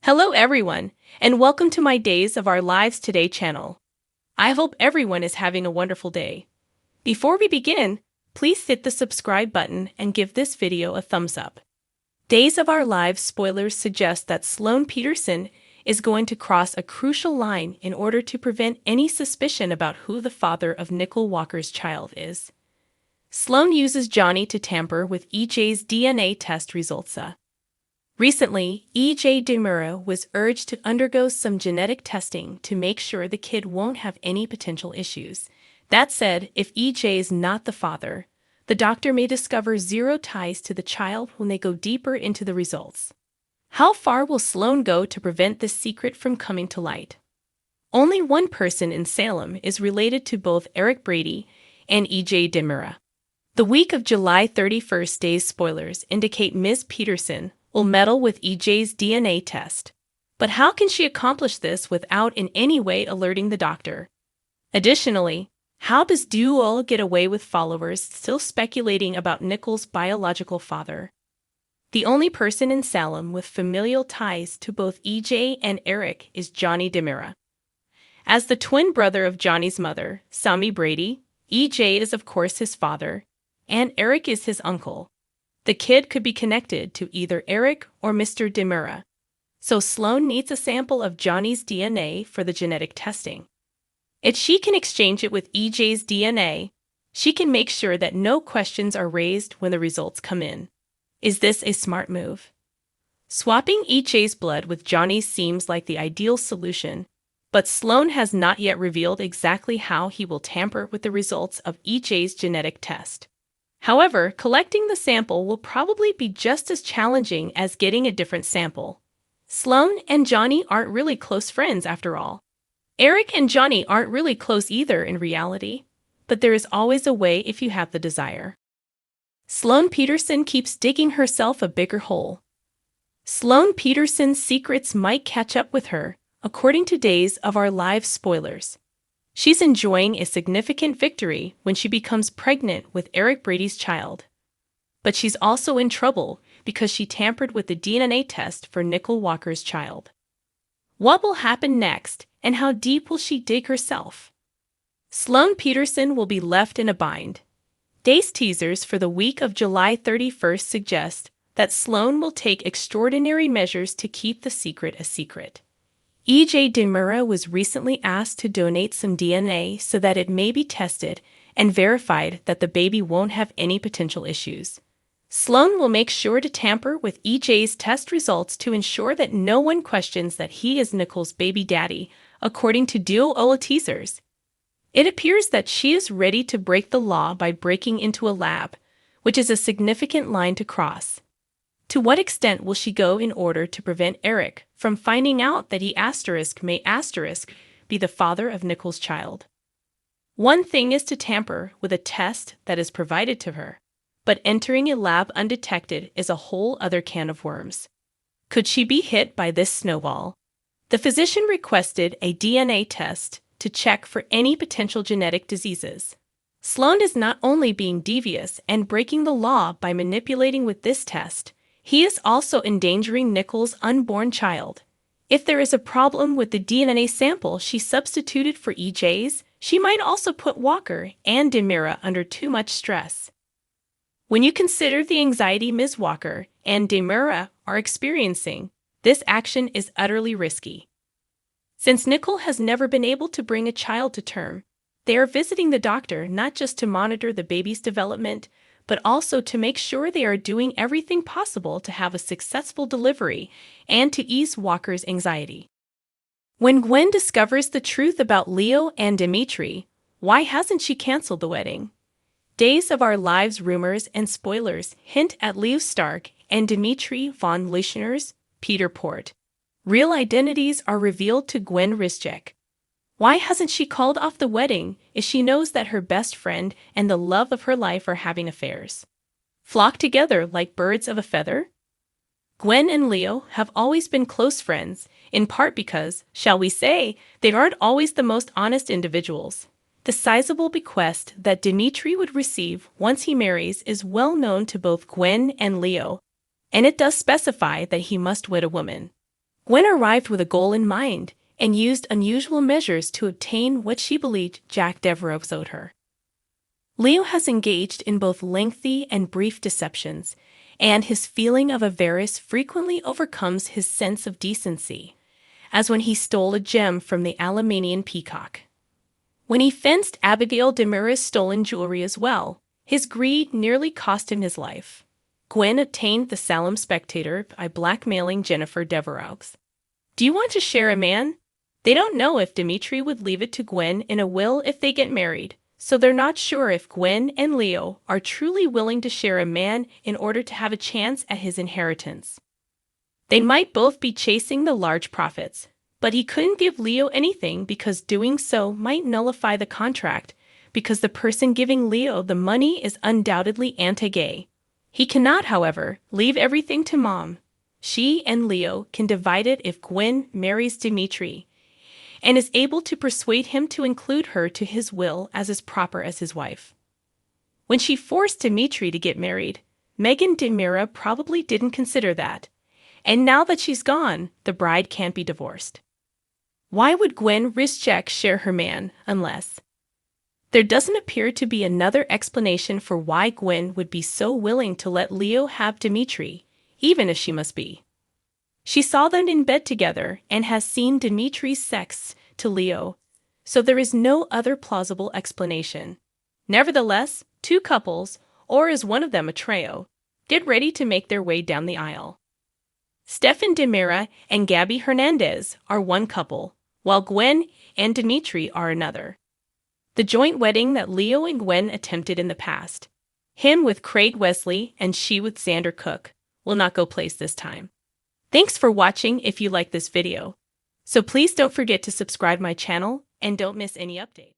Hello everyone, and welcome to my Days of Our Lives Today channel. I hope everyone is having a wonderful day. Before we begin, please hit the subscribe button and give this video a thumbs up. Days of Our Lives spoilers suggest that Sloan Peterson is going to cross a crucial line in order to prevent any suspicion about who the father of Nicole Walker's child is. Sloan uses Johnny to tamper with EJ's DNA test results. Recently, E.J. DeMuro was urged to undergo some genetic testing to make sure the kid won't have any potential issues. That said, if E.J. is not the father, the doctor may discover zero ties to the child when they go deeper into the results. How far will Sloan go to prevent this secret from coming to light? Only one person in Salem is related to both Eric Brady and E.J. DeMuro. The week of July 31st Days spoilers indicate Ms. Peterson will meddle with EJ's DNA test. But how can she accomplish this without in any way alerting the doctor? Additionally, how does Duo get away with followers still speculating about Nicole's biological father? The only person in Salem with familial ties to both EJ and Eric is Johnny DeMuro. As the twin brother of Johnny's mother, Sammy Brady, EJ is of course his father, and Eric is his uncle. The kid could be connected to either Eric or Mr. DeMuro, so Sloan needs a sample of Johnny's DNA for the genetic testing. If she can exchange it with EJ's DNA, she can make sure that no questions are raised when the results come in. Is this a smart move? Swapping EJ's blood with Johnny's seems like the ideal solution, but Sloan has not yet revealed exactly how he will tamper with the results of EJ's genetic test. However, collecting the sample will probably be just as challenging as getting a different sample. Sloan and Johnny aren't really close friends after all. Eric and Johnny aren't really close either in reality, but there is always a way if you have the desire. Sloan Peterson keeps digging herself a bigger hole. Sloan Peterson's secrets might catch up with her, according to Days of Our Lives spoilers. She's enjoying a significant victory when she becomes pregnant with Eric Brady's child. But she's also in trouble because she tampered with the DNA test for Nicole Walker's child. What will happen next, and how deep will she dig herself? Sloan Peterson will be left in a bind. Days teasers for the week of July 31st suggest that Sloan will take extraordinary measures to keep the secret a secret. E.J. DeMuro was recently asked to donate some DNA so that it may be tested and verified that the baby won't have any potential issues. Sloan will make sure to tamper with E.J.'s test results to ensure that no one questions that he is Nicole's baby daddy, according to Duo teasers. It appears that she is ready to break the law by breaking into a lab, which is a significant line to cross. To what extent will she go in order to prevent Eric from finding out that he may be the father of Nicole's child? One thing is to tamper with a test that is provided to her, but entering a lab undetected is a whole other can of worms. Could she be hit by this snowball? The physician requested a DNA test to check for any potential genetic diseases. Sloan is not only being devious and breaking the law by manipulating with this test, he is also endangering Nicole's unborn child. If there is a problem with the DNA sample she substituted for EJ's, she might also put Walker and DeMuro under too much stress. When you consider the anxiety Ms. Walker and DeMuro are experiencing, this action is utterly risky. Since Nicole has never been able to bring a child to term, they are visiting the doctor not just to monitor the baby's development, but also to make sure they are doing everything possible to have a successful delivery and to ease Walker's anxiety. When Gwen discovers the truth about Leo and Dimitri, why hasn't she canceled the wedding? Days of Our Lives rumors and spoilers hint at Leo Stark and Dimitri von Lischner's Peter Port. Real identities are revealed to Gwen Rizchek. Why hasn't she called off the wedding if she knows that her best friend and the love of her life are having affairs? Flock together like birds of a feather? Gwen and Leo have always been close friends, in part because, shall we say, they aren't always the most honest individuals. The sizable bequest that Dimitri would receive once he marries is well known to both Gwen and Leo, and it does specify that he must wed a woman. Gwen arrived with a goal in mind and used unusual measures to obtain what she believed Jack Devereaux owed her. Leo has engaged in both lengthy and brief deceptions, and his feeling of avarice frequently overcomes his sense of decency, as when he stole a gem from the Alamanian peacock. When he fenced Abigail Demira's stolen jewelry as well, his greed nearly cost him his life. Gwen obtained the Salem Spectator by blackmailing Jennifer Devereaux. Do you want to share a man? They don't know if Dimitri would leave it to Gwen in a will if they get married, so they're not sure if Gwen and Leo are truly willing to share a man in order to have a chance at his inheritance. They might both be chasing the large profits, but he couldn't give Leo anything because doing so might nullify the contract, because the person giving Leo the money is undoubtedly anti-gay. He cannot, however, leave everything to Mom. She and Leo can divide it if Gwen marries Dimitri, and is able to persuade him to include her to his will as is proper as his wife. When she forced Dimitri to get married, Megan Demira probably didn't consider that, and now that she's gone, the bride can't be divorced. Why would Gwen risk Jack share her man unless... There doesn't appear to be another explanation for why Gwen would be so willing to let Leo have Dimitri, even if she must be. She saw them in bed together and has seen Dimitri's sex to Leo, so there is no other plausible explanation. Nevertheless, two couples, or is one of them a trio, get ready to make their way down the aisle. Stefan Demira and Gabby Hernandez are one couple, while Gwen and Dimitri are another. The joint wedding that Leo and Gwen attempted in the past, him with Craig Wesley and she with Xander Cook, will not go place this time. Thanks for watching if you like this video. So please don't forget to subscribe my channel and don't miss any update.